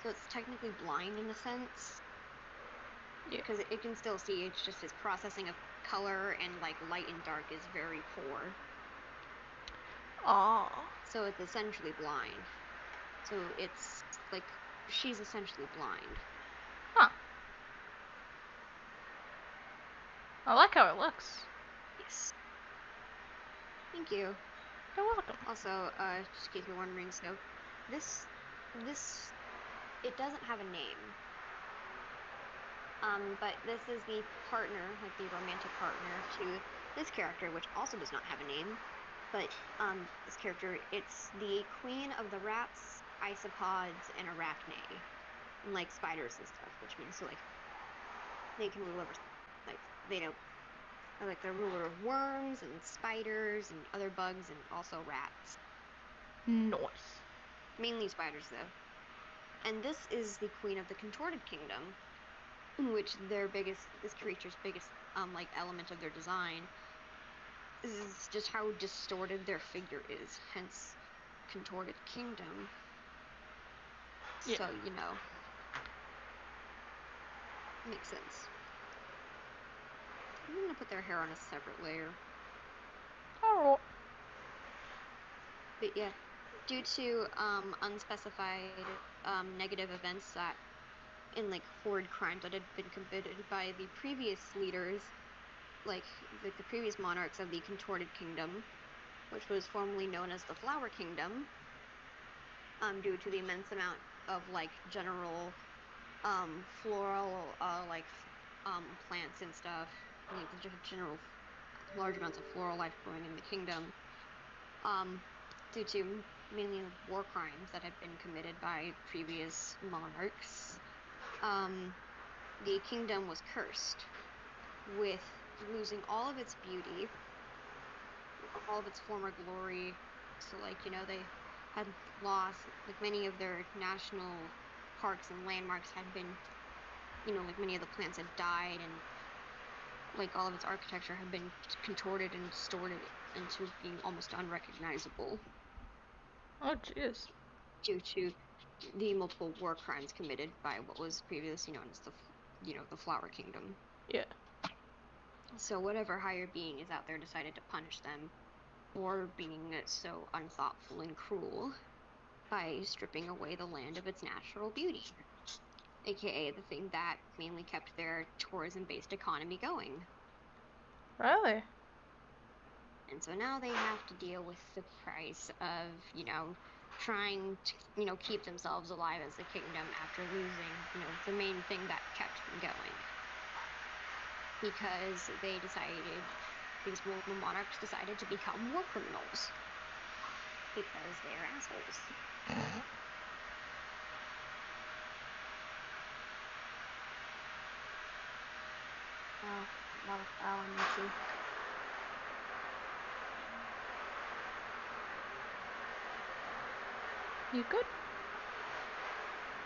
Speaker 2: So it's technically blind in a sense.
Speaker 1: Yeah.
Speaker 2: Because it can still see, it's just its processing of color and like light and dark is very poor.
Speaker 1: Oh.
Speaker 2: So it's essentially blind. So it's like she's essentially blind.
Speaker 1: Huh. I like how it looks.
Speaker 2: Yes. Thank you.
Speaker 1: You're welcome.
Speaker 2: Also, just in case you're wondering, so this, it doesn't have a name. But this is the partner, like the romantic partner to this character, which also does not have a name. But, this character, it's the queen of the rats, isopods, and arachne. And, like, spiders and stuff, which means, so, like, they can rule over, like, they know, like, they're ruler of worms and spiders and other bugs and also rats.
Speaker 1: Nice.
Speaker 2: Mainly spiders, though. And this is the queen of the contorted kingdom, in which this creature's biggest, like, element of their design is just how distorted their figure is, hence contorted kingdom.
Speaker 1: Yeah.
Speaker 2: So, you know, makes sense. I'm gonna put their hair on a separate layer.
Speaker 1: Alright.
Speaker 2: But yeah, due to unspecified negative events that in like horrid crimes that had been committed by the previous leaders, like the previous monarchs of the contorted kingdom, which was formerly known as the Flower Kingdom, due to the immense amount of like general floral plants and stuff, like the general large amounts of floral life growing in the kingdom, due to mainly war crimes that had been committed by previous monarchs, the kingdom was cursed with losing all of its beauty, all of its former glory. So, like, you know, they had lost, like, many of their national parks and landmarks had been, you know, like, many of the plants had died, and, like, all of its architecture had been contorted and distorted into being almost unrecognizable.
Speaker 1: Oh, jeez.
Speaker 2: Due to the multiple war crimes committed by what was previously known as the Flower Kingdom.
Speaker 1: Yeah.
Speaker 2: So whatever higher being is out there decided to punish them for being so unthoughtful and cruel by stripping away the land of its natural beauty, aka the thing that mainly kept their tourism-based economy going.
Speaker 1: Really?
Speaker 2: And so now they have to deal with the price of, you know, trying to, you know, keep themselves alive as a kingdom after losing, you know, the main thing that kept them going. Because these monarchs decided to become war criminals. Because they're assholes. Oh, a lot of foul energy.
Speaker 1: You good?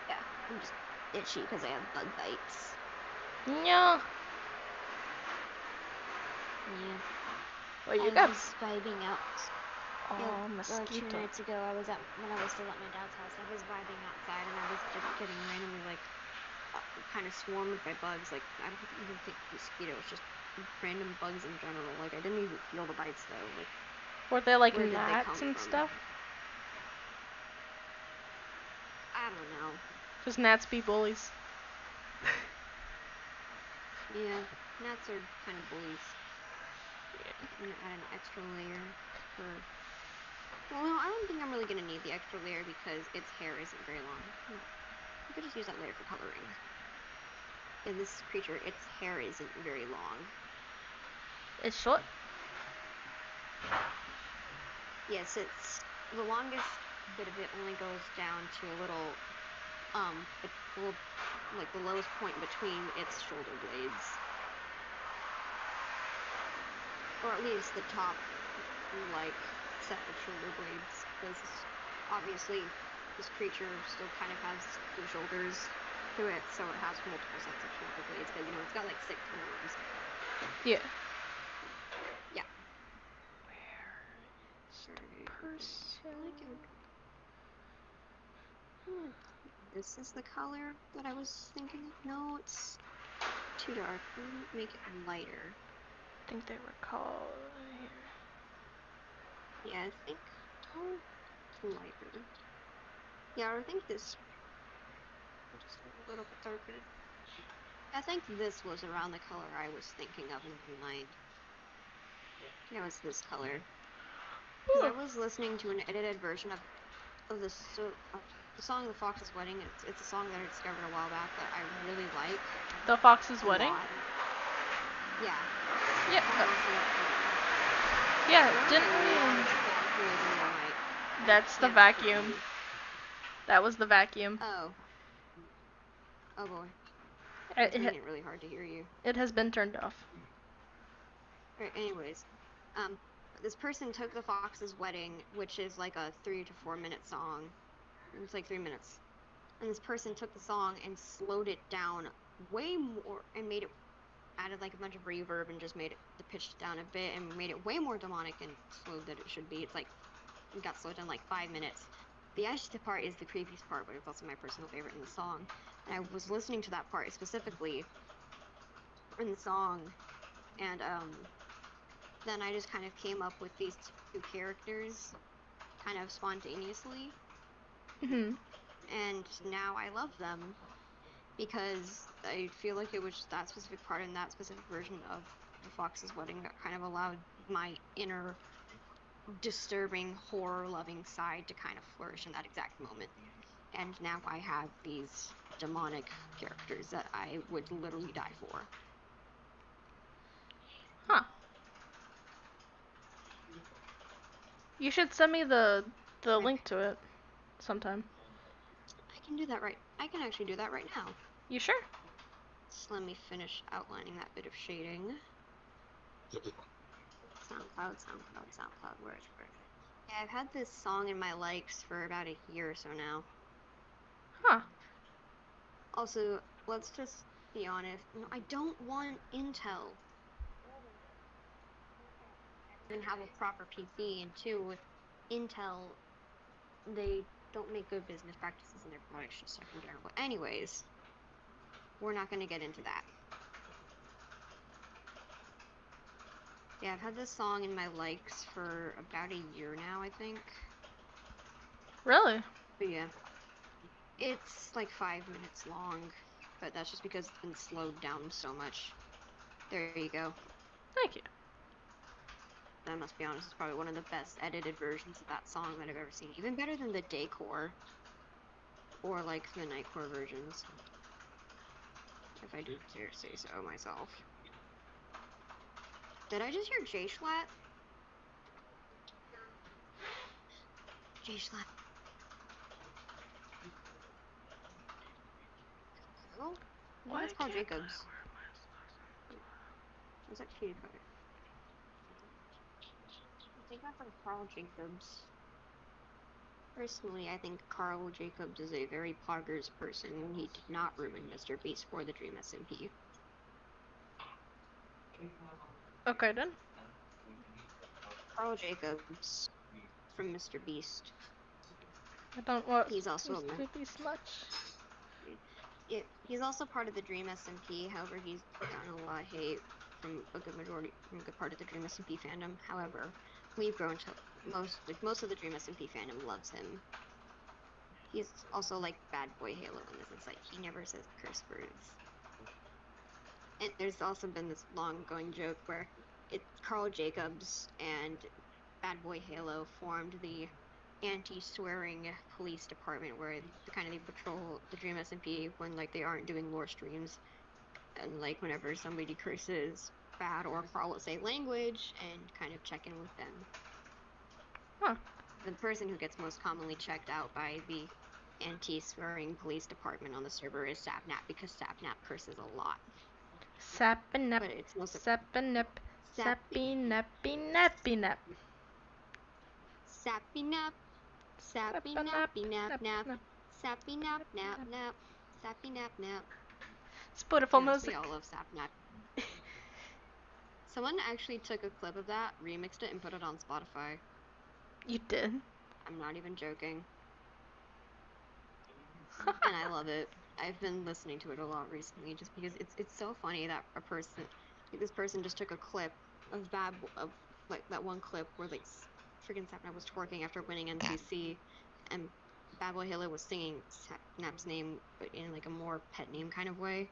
Speaker 2: Yeah, I'm just itchy because I have bug bites.
Speaker 1: Yeah.
Speaker 2: Yeah.
Speaker 1: Well, you
Speaker 2: I
Speaker 1: got.
Speaker 2: was vibing out.
Speaker 1: Oh,
Speaker 2: Yeah, 2
Speaker 1: mosquito.
Speaker 2: nights ago, when I was still at my dad's house, I was vibing outside, and I was just getting randomly, like, kind of swarmed by bugs. Like, I don't even think mosquitoes, just random bugs in general. Like, I didn't even feel the bites, though. Like,
Speaker 1: Were there like
Speaker 2: where did they come
Speaker 1: gnats and
Speaker 2: from?
Speaker 1: stuff?
Speaker 2: I don't know.
Speaker 1: Cause gnats be bullies.
Speaker 2: Yeah, gnats are kind of bullies. I'm gonna add an extra layer for... Well, no, I don't think I'm really gonna need the extra layer because its hair isn't very long. I could just use that layer for coloring. And this creature, its hair isn't very long.
Speaker 1: It's short.
Speaker 2: Yes, it's the longest bit of it only goes down to a little, like the lowest point between its shoulder blades, or at least the top, like, set of shoulder blades, because obviously this creature still kind of has 2 shoulders to it, so it has multiple sets of shoulder blades, because, you know, it's got like 6 arms.
Speaker 1: Yeah.
Speaker 2: Yeah.
Speaker 1: Where is the person?
Speaker 2: This is the color that I was thinking of. No, it's too dark. Make it lighter.
Speaker 1: I think they were called here.
Speaker 2: Yeah, I think lighter. Yeah, I think this just a little bit darker. I think this was around the color I was thinking of in my mind. You know, it's this color. Because I was listening to an edited version of the song "The Fox's Wedding." It's a song that I discovered a while back that I really like.
Speaker 1: The Fox's
Speaker 2: a
Speaker 1: Wedding?
Speaker 2: lot. Yeah.
Speaker 1: Yeah. Yeah, didn't we? That's the vacuum. That was the vacuum.
Speaker 2: Oh. Oh boy.
Speaker 1: It's
Speaker 2: making it really hard to hear you.
Speaker 1: It has been turned off.
Speaker 2: Alright, anyways. This person took The Fox's Wedding, which is like a 3 to 4 minute song. It's like 3 minutes. And this person took the song and slowed it down way more and added like a bunch of reverb and just made the pitch down a bit and made it way more demonic and slow than it should be. It's like, it got slowed down like 5 minutes. The adjective part is the creepiest part, but it's also my personal favorite in the song. And I was listening to that part specifically in the song, and then I just kind of came up with these two characters kind of spontaneously.
Speaker 1: Mm-hmm.
Speaker 2: And now I love them because I feel like it was that specific part in that specific version of The Fox's Wedding that kind of allowed my inner disturbing, horror-loving side to kind of flourish in that exact moment. And now I have these demonic characters that I would literally die for.
Speaker 1: Huh. You should send me the link to it sometime.
Speaker 2: I can do that I can actually do that right now.
Speaker 1: You sure?
Speaker 2: Just let me finish outlining that bit of shading. SoundCloud, where is it? Yeah, I've had this song in my likes for about a year or so now.
Speaker 1: Huh.
Speaker 2: Also, let's just be honest. No, I don't want Intel. I didn't have a proper PC, and two, with Intel, they don't make good business practices in their products, just like in general. But anyways, we're not going to get into that. Yeah, I've had this song in my likes for about a year now, I think.
Speaker 1: Really?
Speaker 2: But yeah. It's like 5 minutes long, but that's just because it's been slowed down so much. There you go.
Speaker 1: Thank you.
Speaker 2: I must be honest, it's probably one of the best edited versions of that song that I've ever seen. Even better than the Daycore. Or like the Nightcore versions. If I do dare say so myself. Did I just hear J-Schlatt? J-Schlatt. Oh? That's Carl Jacobs. What's that cutie pie? I think that's from Carl Jacobs. Personally, I think Carl Jacobs is a very poggers person. He did not ruin Mr. Beast for the Dream SMP.
Speaker 1: Okay then.
Speaker 2: Carl Jacobs from Mr. Beast.
Speaker 1: I don't want
Speaker 2: He's also
Speaker 1: Mr. Beast much.
Speaker 2: He's also part of the Dream SMP. However, he's gotten a lot of hate from a good part of the Dream SMP fandom. However, we've grown to most of the Dream SMP fandom loves him. He's also like Bad Boy Halo in this. It's like he never says curse words. And there's also been this long-going joke where it's Carl Jacobs and Bad Boy Halo formed the anti-swearing police department where they patrol the Dream SMP when like they aren't doing lore streams, and like whenever somebody curses bad or Carl will say language and kind of check in with them.
Speaker 1: Huh.
Speaker 2: The person who gets most commonly checked out by the anti-swearing police department on the server is Sapnap, because Sapnap curses a lot.
Speaker 1: Sapinap,
Speaker 2: but it's mostly
Speaker 1: sapinap, sapinappy nappy nap.
Speaker 2: Sappy nap, sappy nappy nap nap, sappy nap nap nap, sappy nap nap.
Speaker 1: It's beautiful
Speaker 2: Yes,
Speaker 1: music.
Speaker 2: we all love Sapnap. Someone actually took a clip of that, remixed it, and put it on Spotify.
Speaker 1: You did?
Speaker 2: I'm not even joking. And I love it. I've been listening to it a lot recently, just because it's so funny that this person just took a clip of like that one clip where like freaking Sapnap was twerking after winning NCC, and Bad Boy Halo was singing Sapnap's name, but in like a more pet name kind of way,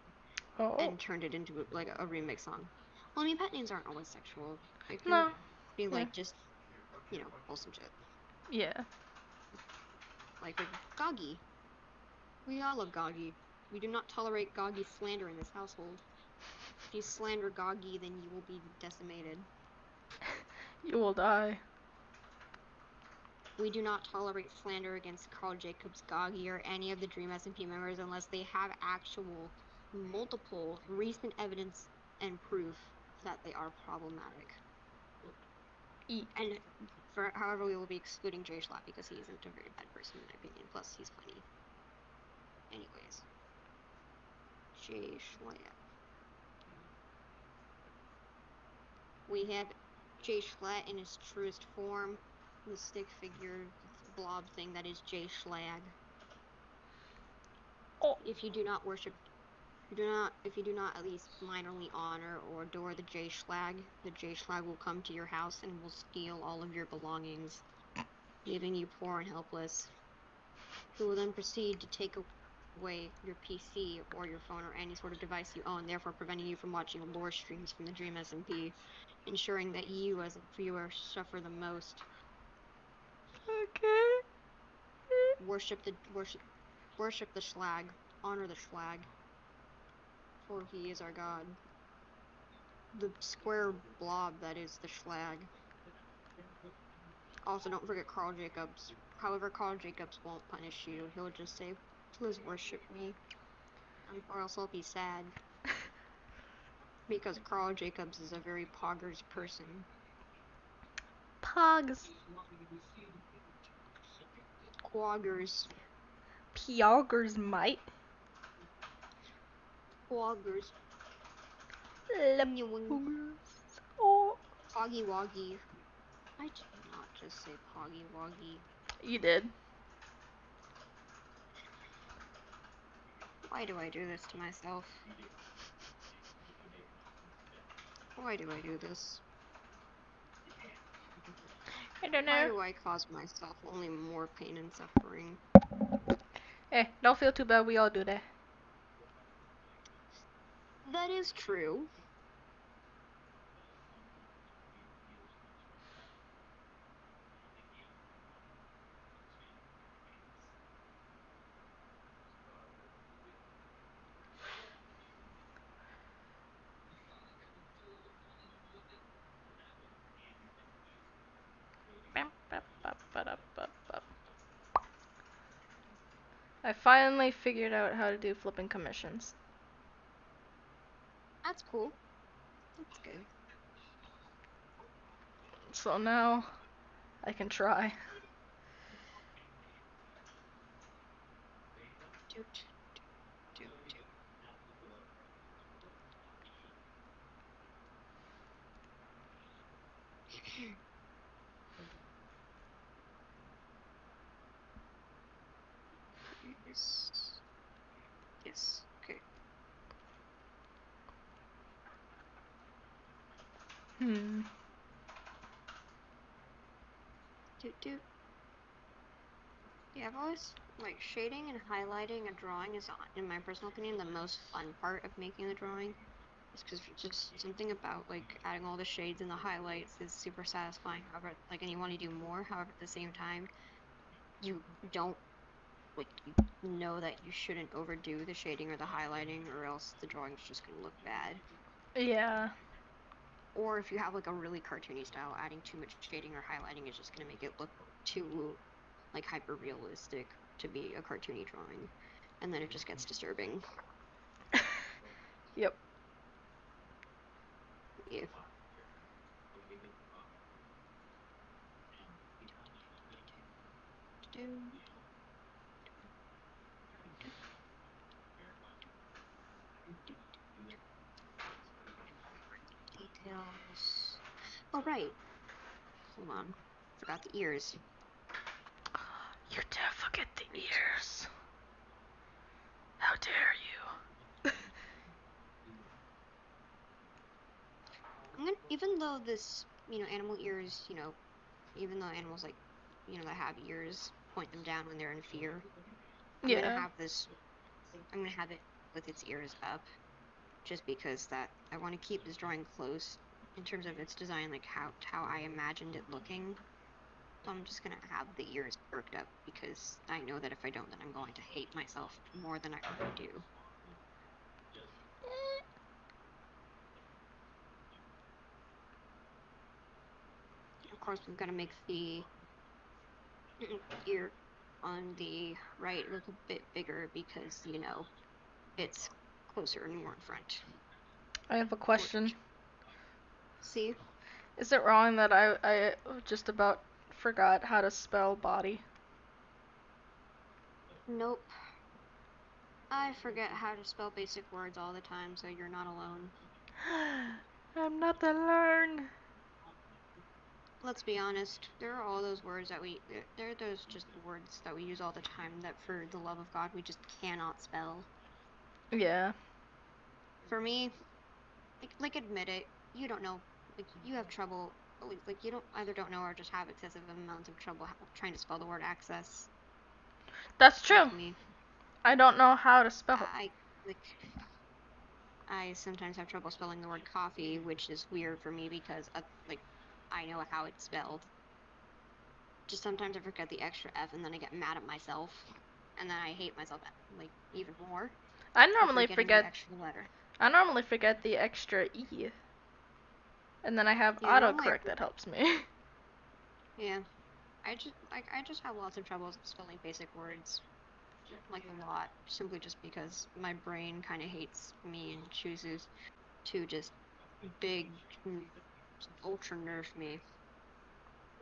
Speaker 2: and turned it into like a remix song. Well, I mean, pet names aren't always sexual. It can be like just
Speaker 4: wholesome shit.
Speaker 1: Yeah.
Speaker 4: Like with Goggy. We all love Goggy. We do not tolerate Goggy slander in this household. If you slander Goggy, then you will be decimated.
Speaker 1: You will die.
Speaker 4: We do not tolerate slander against Carl Jacobs, Goggy, or any of the Dream SMP members unless they have actual, multiple, recent evidence and proof that they are problematic. And however, we will be excluding Jay Schlatt because he isn't a very bad person in my opinion. Plus, he's funny. Anyways. Jay Schlatt. We have Jay Schlatt in his truest form. The stick figure blob thing that is Jay Schlag.
Speaker 1: Oh.
Speaker 4: If you do not at least minorly honor or adore the J Schlag will come to your house and will steal all of your belongings, leaving you poor and helpless. He will then proceed to take away your PC or your phone or any sort of device you own, therefore preventing you from watching lore streams from the Dream SMP, ensuring that you as a viewer suffer the most.
Speaker 1: Okay.
Speaker 4: Worship the Schlag, honor the Schlag, for he is our god. The square blob that is the Schlag. Also, don't forget Carl Jacobs. However, Carl Jacobs won't punish you. He'll just say, please worship me. Or else I'll be sad. Because Carl Jacobs is a very poggers person.
Speaker 1: Pogs.
Speaker 4: Quaggers.
Speaker 1: Pyoggers, mate.
Speaker 4: Quaggers.
Speaker 1: Oh.
Speaker 4: Poggy Woggy. I did not just say Poggy Woggy.
Speaker 1: You did.
Speaker 4: Why do I do this to myself? Why do I do this?
Speaker 1: I don't know.
Speaker 4: Why do I cause myself only more pain and suffering?
Speaker 1: Hey, don't feel too bad. We all do that.
Speaker 4: That is true.
Speaker 1: I finally figured out how to do flipping commissions.
Speaker 4: That's cool. That's good.
Speaker 1: So now I can try.
Speaker 4: Yes. Okay. Yeah, I've always, like, shading and highlighting a drawing is, in my personal opinion, the most fun part of making the drawing. It's because just something about, like, adding all the shades and the highlights is super satisfying. However, like, and you want to do more. However, at the same time, you don't, like, you know that you shouldn't overdo the shading or the highlighting, or else the drawing's just gonna look bad.
Speaker 1: Yeah.
Speaker 4: Or if you have, like, a really cartoony style, adding too much shading or highlighting is just gonna make it look too, like, hyper-realistic to be a cartoony drawing. And then it just gets disturbing.
Speaker 1: Yep.
Speaker 4: Yeah. Details. Oh, right. Hold on. Forgot the ears.
Speaker 1: You dare forget the ears. How dare you?
Speaker 4: Even though this, animal ears, even though animals, like, that have ears point them down when they're in fear, I'm gonna have it with its ears up, just because that I want to keep this drawing close in terms of its design, like how I imagined it looking. So I'm just gonna have the ears perked up because I know that if I don't, then I'm going to hate myself more than I already do. Of course, we're gonna make the ear on the right look a bit bigger because, you know, it's closer and more in front.
Speaker 1: I have a question.
Speaker 4: See?
Speaker 1: Is it wrong that I just about forgot how to spell body?
Speaker 4: Nope. I forget how to spell basic words all the time, so you're not alone.
Speaker 1: I'm not alone.
Speaker 4: Let's be honest, there are all those words that there are those just words that we use all the time that for the love of God, we just cannot spell.
Speaker 1: Yeah.
Speaker 4: For me, like admit it, you don't know, like you have trouble, like you don't know or just have excessive amounts of trouble trying to spell the word access.
Speaker 1: That's true.
Speaker 4: Like me.
Speaker 1: I don't know how to spell it.
Speaker 4: I sometimes have trouble spelling the word coffee, which is weird for me because I know how it's spelled. Just sometimes I forget the extra F and then I get mad at myself, and then I hate myself like even more.
Speaker 1: I
Speaker 4: For
Speaker 1: normally
Speaker 4: forgetting
Speaker 1: forget
Speaker 4: the extra letter.
Speaker 1: I normally forget the extra E. And then I have
Speaker 4: Yeah, normally
Speaker 1: autocorrect that helps me.
Speaker 4: Yeah. I just have lots of trouble spelling basic words. Like a lot. Simply just because my brain kinda hates me and chooses to just big ultra nerf me.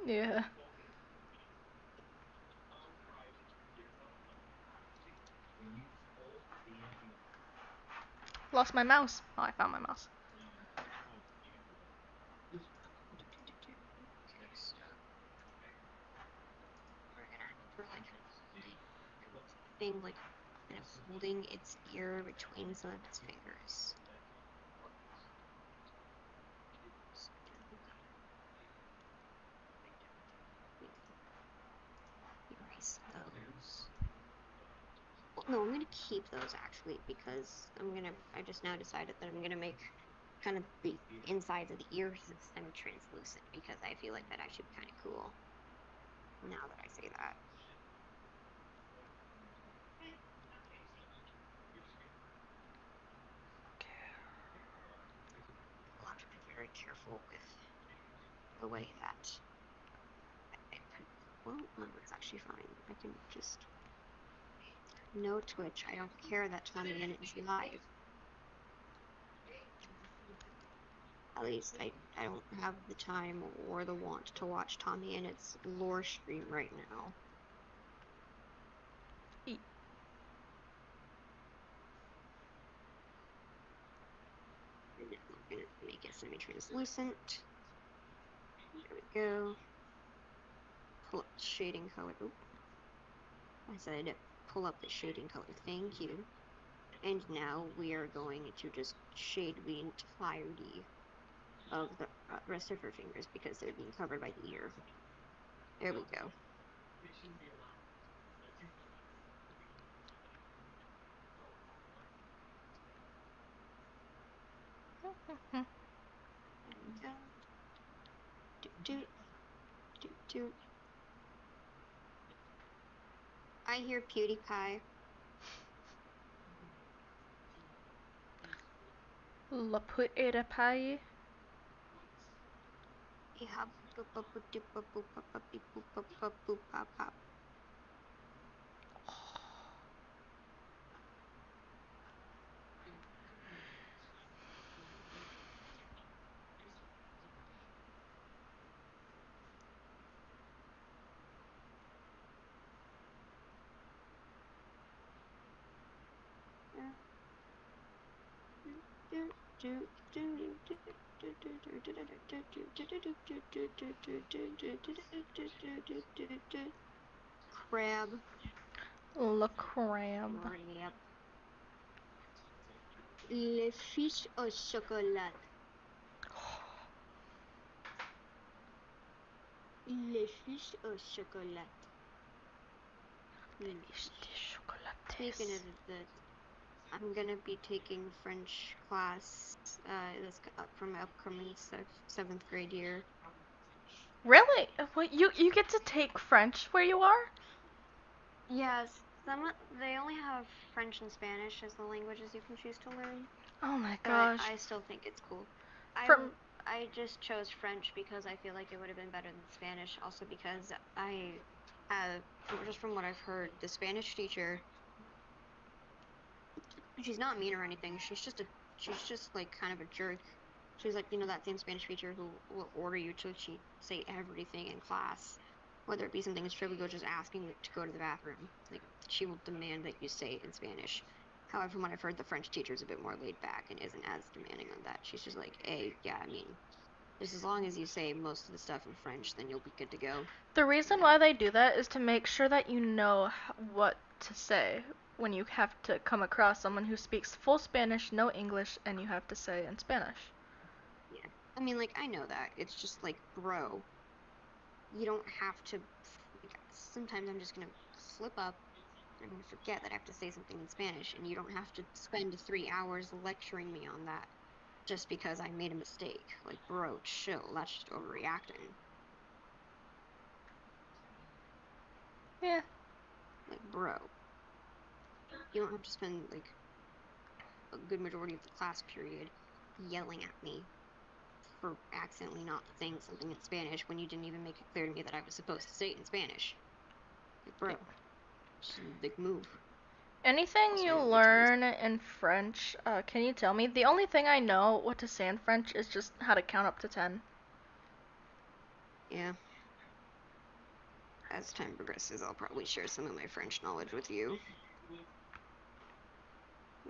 Speaker 1: Yeah. Lost my mouse. Oh, I found my mouse.
Speaker 4: We're like thing like kind of holding its ear between some of its fingers. Erase those. Well, no, I'm gonna keep those actually because I just now decided that I'm gonna make kind of the insides of the ears semi-translucent because I feel like that actually be kind of cool. Now that I say that. I'll have to be very careful with the way that well, no, it's actually fine. I can just no Twitch. I don't care that Tommy Bennett is live. At least I don't have the time or the want to watch Tommy and its lore stream right now. And I'm gonna make it semi-translucent. There we go. Pull up the shading color. Oop. I said pull up the shading color. Thank you. And now we are going to just shade the entirety of the rest of her fingers because they're being covered by the ear. There we go. There we go. Doot, doot, doot. I hear PewDiePie.
Speaker 1: La PewDiePie.
Speaker 4: Crab.
Speaker 1: La crab.
Speaker 4: Crab. Le fiche au chocolat. Le fiche au chocolat. Speaking of that, I'm gonna be taking French class from my upcoming 7th grade year.
Speaker 1: Really? What, you get to take French where you are?
Speaker 4: Yes, they only have French and Spanish as the languages you can choose to learn.
Speaker 1: Oh my
Speaker 4: But
Speaker 1: gosh.
Speaker 4: I still think it's cool.
Speaker 1: From
Speaker 4: I just chose French because I feel like it would have been better than Spanish. Also because just from what I've heard, the Spanish teacher, she's not mean or anything. She's just like kind of a jerk. She's like, that same Spanish teacher who will order you to say everything in class, whether it be something as trivial as just asking to go to the bathroom. Like, she will demand that you say it in Spanish. However, from what I've heard, the French teacher is a bit more laid back and isn't as demanding on that. She's just like, hey, yeah, I mean, just as long as you say most of the stuff in French, then you'll be good to go.
Speaker 1: the reason why they do that is to make sure that you know what to say when you have to come across someone who speaks full Spanish, no English, and you have to say in Spanish.
Speaker 4: Yeah. I mean, like, I know that. It's just like, bro, you don't have to. Like, sometimes I'm just gonna slip up. I'm gonna forget that I have to say something in Spanish, and you don't have to spend 3 hours lecturing me on that just because I made a mistake. Like, bro, chill. That's just overreacting.
Speaker 1: Yeah.
Speaker 4: Like, bro, you don't have to spend like a good majority of the class period yelling at me for accidentally not saying something in Spanish when you didn't even make it clear to me that I was supposed to say it in Spanish. Like, bro, just a big move.
Speaker 1: Anything
Speaker 4: Also,
Speaker 1: you
Speaker 4: I love
Speaker 1: learn in French, can you tell me? The only thing I know what to say in French is just how to count up to 10.
Speaker 4: Yeah. As time progresses, I'll probably share some of my French knowledge with you.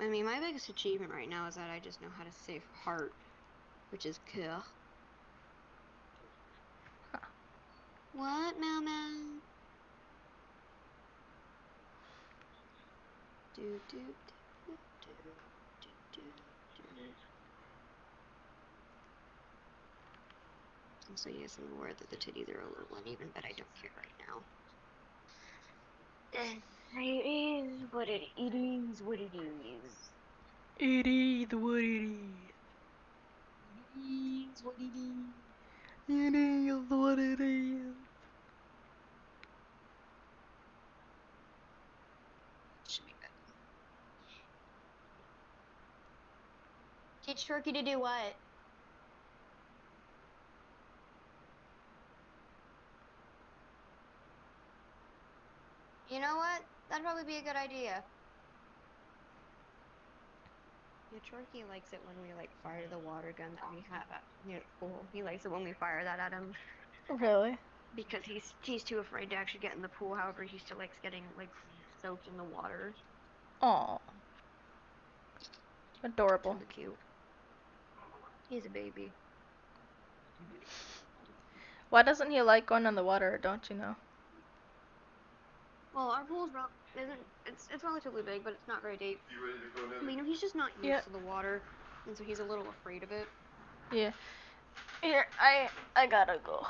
Speaker 4: I mean, my biggest achievement right now is that I just know how to say heart, which is coeur.
Speaker 1: Huh.
Speaker 4: What, Mau Mau? Do, do, do, do, do, do, do. Also, yes, I'm aware that the titties are a little uneven, but I don't care right now. It is what it is. What it is.
Speaker 1: It is what it is.
Speaker 4: It is what it is.
Speaker 1: It is what it is.
Speaker 4: Should be better. Teach Turkey to do what? You know what? That'd probably be a good idea. Yeah, Chorky likes it when we like fire the water gun that we have near the pool. He likes it when we fire that at him
Speaker 1: Really?
Speaker 4: because he's too afraid to actually get in the pool. However, he still likes getting like soaked in the water.
Speaker 1: Aw.
Speaker 4: It's
Speaker 1: Adorable.
Speaker 4: really cute. He's a baby.
Speaker 1: Why doesn't he like going in the water, don't you know?
Speaker 4: Well, our pool's it's relatively big, but it's not very deep.
Speaker 3: You ready to go,
Speaker 4: I
Speaker 3: Nelly?
Speaker 4: mean, he's just not used
Speaker 1: Yeah.
Speaker 4: to the water, and so he's a little afraid of it.
Speaker 1: Yeah. Here, I gotta go.